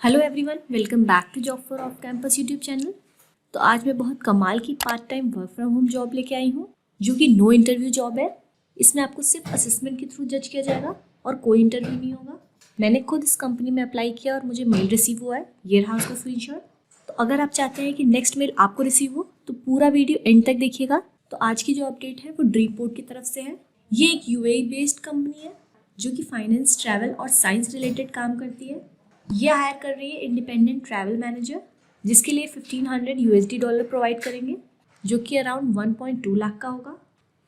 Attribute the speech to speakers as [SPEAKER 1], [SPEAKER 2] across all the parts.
[SPEAKER 1] Hello everyone, welcome back to job for off campus YouTube channel. तो आज मैं बहुत कमाल की part time work from home job लेके आई हूँ, जो कि नो इंटरव्यू जॉब है। इसमें आपको सिर्फ असेसमेंट के थ्रू जज किया जाएगा और कोई इंटरव्यू नहीं होगा। मैंने खुद इस कंपनी में अप्लाई किया और मुझे मेल रिसीव हुआ है। ये रहा उसका स्क्रीनशॉट। तो अगर आप चाहते हैं कि नेक्स्ट मेल आपको रिसीव हो तो पूरा वीडियो एंड तक देखिएगा। तो आज की जो अपडेट है वो ड्रीमपोर्ट की तरफ से है। ये एक यूएई बेस्ड कंपनी है जो कि फाइनेंस, ट्रैवल और साइंस रिलेटेड काम करती है। ये हायर कर रही है इंडिपेंडेंट ट्रैवल मैनेजर, जिसके लिए $1500 प्रोवाइड करेंगे, जो कि अराउंड 1.2 लाख का होगा।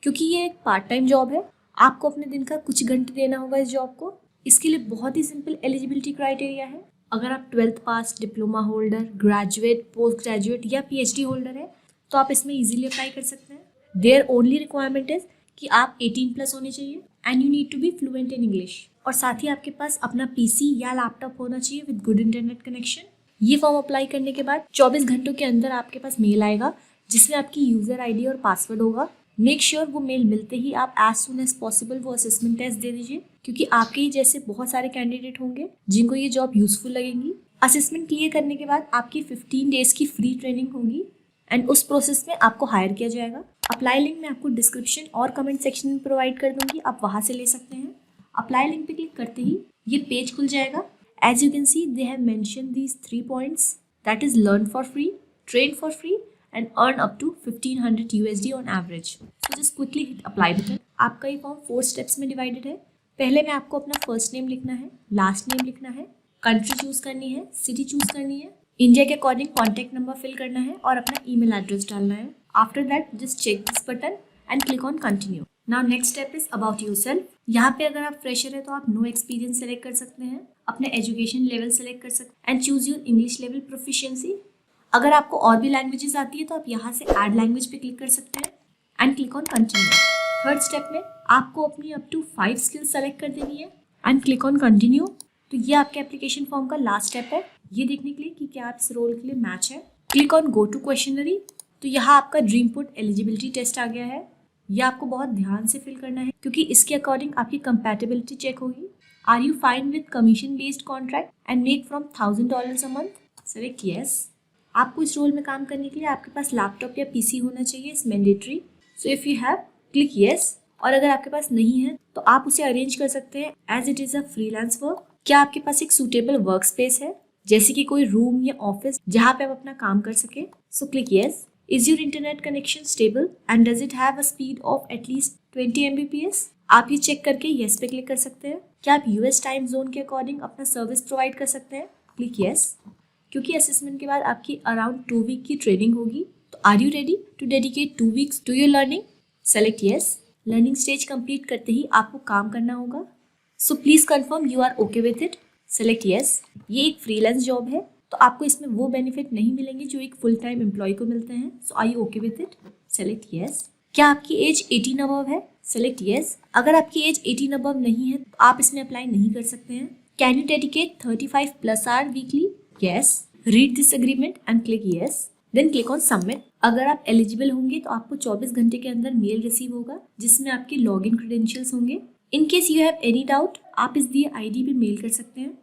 [SPEAKER 1] क्योंकि ये एक पार्ट टाइम जॉब है, आपको अपने दिन का कुछ घंटे देना होगा इस जॉब को। इसके लिए बहुत ही सिंपल एलिजिबिलिटी क्राइटेरिया है। अगर आप 12th pass, diploma holder, graduate, post graduate या पीएचडी होल्डर है तो आप इसमें इजीली अप्लाई कर सकते हैं। देयर ओनली रिक्वायरमेंट इज कि आप 18+ होने चाहिए and you need to be fluent in English, और साथ ही आपके पास अपना पीसी या लैपटॉप होना चाहिए विद गुड इंटरनेट कनेक्शन। ये फॉर्म अप्लाई करने के बाद 24 घंटों के अंदर आपके पास मेल आएगा जिसमें आपकी यूजर आईडी और पासवर्ड होगा। मेक श्योर वो मेल मिलते ही आप एज सुन एज पॉसिबल वो असेसमेंट टेस्ट दे दीजिए, क्योंकि आपके ही जैसे बहुत सारे कैंडिडेट होंगे जिनको ये जॉब यूजफुल लगेंगी। असेसमेंट क्लियर करने के बाद आपकी 15 डेज की फ्री ट्रेनिंग होगी एंड उस प्रोसेस में आपको हायर किया जाएगा। अप्लाई लिंक मैं आपको डिस्क्रिप्शन और कमेंट सेक्शन में प्रोवाइड कर दूंगी, आप वहां से ले सकते हैं। अप्लाई लिंक पे क्लिक करते ही ये पेज खुल जाएगा। As you can see they have mention these 3 points, that is learn for free, train for free and earn up to $1500 on average. So just quickly hit apply button. आपका ये form 4 steps में divided है। पहले में आपको अपना first name लिखना है, लास्ट नेम लिखना है, कंट्री चूज करनी है, सिटी चूज करनी है, इंडिया के अकॉर्डिंग कॉन्टैक्ट नंबर फिल करना है और अपना ईमेल एड्रेस डालना है। After that just check this button and click on continue. Now next step is about yourself. यहाँ पे अगर आप फ्रेशर है तो आप नो एक्सपीरियंस सेलेक्ट कर सकते हैं, अपने एजुकेशन लेवल सेलेक्ट कर सकते हैं and choose your English level proficiency. अगर आपको और भी लैंग्वेजेस आती है तो आप यहाँ से ऐड लैंग्वेज पे क्लिक कर सकते हैं and click on continue. Third step में आपको अपनी अप टू 5 स्किल्स सेलेक्ट कर देनी है एंड क्लिक ऑन कंटिन्यू। तो ये आपके एप्लीकेशन फॉर्म का लास्ट स्टेप है, ये देखने के लिए कि क्या आप इस रोल के लिए मैच है। Click on go to questionnaire. तो यहाँ आपका ड्रीमपोर्ट एलिजिबिलिटी टेस्ट आ गया है। ये आपको बहुत ध्यान से फिल करना है क्योंकि इसके अकॉर्डिंग आपकी कंपैटिबिलिटी चेक होगी। Are you fine with commission based contract and make from $1000 a month? Select yes. आपको इस रोल में काम करने के लिए आपके पास लैपटॉप या पीसी होना चाहिए, it's mandatory. So if you have, click yes. और अगर आपके पास नहीं है तो आप उसे अरेंज कर सकते हैं as it is a freelance work. क्या आपके पास एक सूटेबल वर्क स्पेस है, जैसे कि कोई रूम या ऑफिस जहाँ पे आप अपना काम कर सके? So click yes. Is your internet connection stable and does it have a speed of at least 20 Mbps? आप ये चेक करके yes पे क्लिक कर सकते हैं। क्या आप US टाइम जोन के अकॉर्डिंग अपना सर्विस प्रोवाइड कर सकते हैं? Click yes। क्योंकि असेसमेंट के बाद आपकी अराउंड 2 वीक की ट्रेनिंग होगी, तो are you ready to dedicate 2 weeks to your learning? Select yes। Learning stage complete करते ही आपको काम करना होगा, so please confirm you are okay with it. Select yes। ये एक फ्रीलांस जॉब है तो आपको इसमें वो बेनिफिट नहीं मिलेंगे जो एक फुल टाइम एम्प्लॉय को मिलते हैं। So I you okay with it? Select yes. क्या आपकी एज 18 अबव है? Select yes. अगर आपकी एज 18 अबव नहीं है तो आप इसमें अप्लाई नहीं कर सकते हैं। Can you dedicate 35+ hour weekly? Yes. Read this agreement and click yes, then click on submit. अगर आप एलिजिबल होंगे तो आपको 24 घंटे के अंदर मेल रिसीव होगा जिसमें आपके लॉग इन क्रेडेंशियल्स होंगे। In case you have any doubt आप इस दिए आईडी पे मेल कर सकते हैं।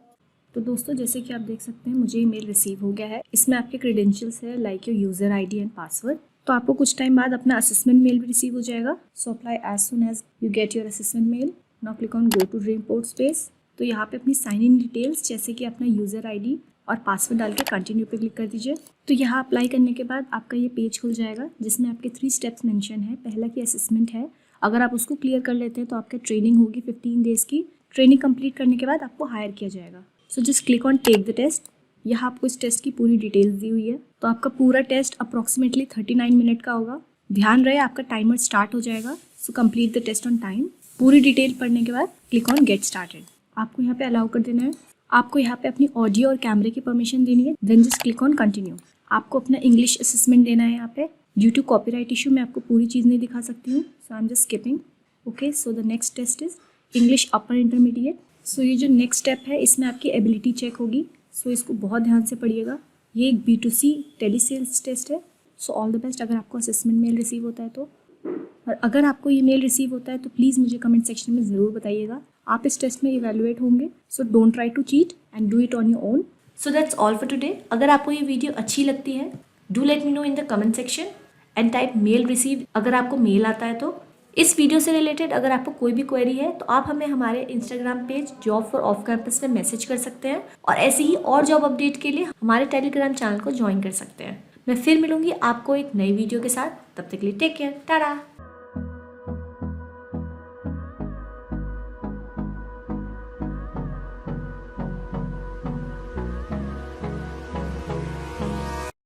[SPEAKER 1] तो दोस्तों, जैसे कि आप देख सकते हैं मुझे ईमेल रिसीव हो गया है। इसमें आपके क्रेडेंशियल्स है like your user ID and password. तो आपको कुछ टाइम बाद अपना असेसमेंट मेल भी रिसीव हो जाएगा। So apply as soon as you get your assessment mail. Now click on go to Dreamport space. तो यहाँ पे अपनी साइन इन डिटेल्स जैसे कि अपना यूजर आईडी और पासवर्ड डाल के कंटिन्यू पे क्लिक कर दीजिए। तो यहाँ अप्लाई करने के बाद आपका ये पेज खुल जाएगा जिसमें आपके 3 स्टेप्स मेंशन है। पहला की असेसमेंट है, अगर आप उसको क्लियर कर लेते हैं तो आपका ट्रेनिंग होगी 15 डेज की। ट्रेनिंग कंप्लीट करने के बाद आपको हायर किया जाएगा। So just click on take the test. यहाँ आपको इस टेस्ट की पूरी डिटेल्स दी हुई है। तो आपका पूरा टेस्ट अप्रॉक्सीमेटली 39 मिनट का होगा। ध्यान रहे आपका टाइमर स्टार्ट हो जाएगा। So complete the test on time. पूरी डिटेल पढ़ने के बाद क्लिक ऑन गेट स्टार्टेड। आपको यहाँ पे अलाउ कर देना है। आपको यहाँ पे अपनी ऑडियो और कैमरे की परमिशन देनी है, then just click on continue. आपको अपना इंग्लिश असेसमेंट देना है। यहाँ पे ड्यू टू कॉपीराइट इशू मैं आपको पूरी चीज़ नहीं दिखा सकती हूँ, so I am just skipping. Okay, so the next test is English upper intermediate. So ये जो नेक्स्ट स्टेप है इसमें आपकी एबिलिटी चेक होगी। सो इसको बहुत ध्यान से पढ़िएगा। ये एक B2C टेलीसेल्स टेस्ट है। सो ऑल द बेस्ट अगर आपको असेसमेंट मेल रिसीव होता है तो। और अगर आपको ये मेल रिसीव होता है तो प्लीज़ मुझे कमेंट सेक्शन में ज़रूर बताइएगा। आप इस टेस्ट में इवैल्यूएट होंगे। So don't try to cheat and do it on your own. So that's all for today. अगर आपको ये वीडियो अच्छी लगती है, do let me know in the comment section and type mail receive अगर आपको मेल आता है तो। इस वीडियो से रिलेटेड अगर आपको कोई भी क्वेरी है तो आप हमें हमारे Instagram page job for off campus में मैसेज कर सकते हैं, और ऐसे ही और जॉब अपडेट के लिए हमारे टेलीग्राम चैनल को ज्वाइन कर सकते हैं। मैं फिर मिलूंगी आपको एक नई वीडियो के साथ, तब तक के लिए टेक केयर, टाटा।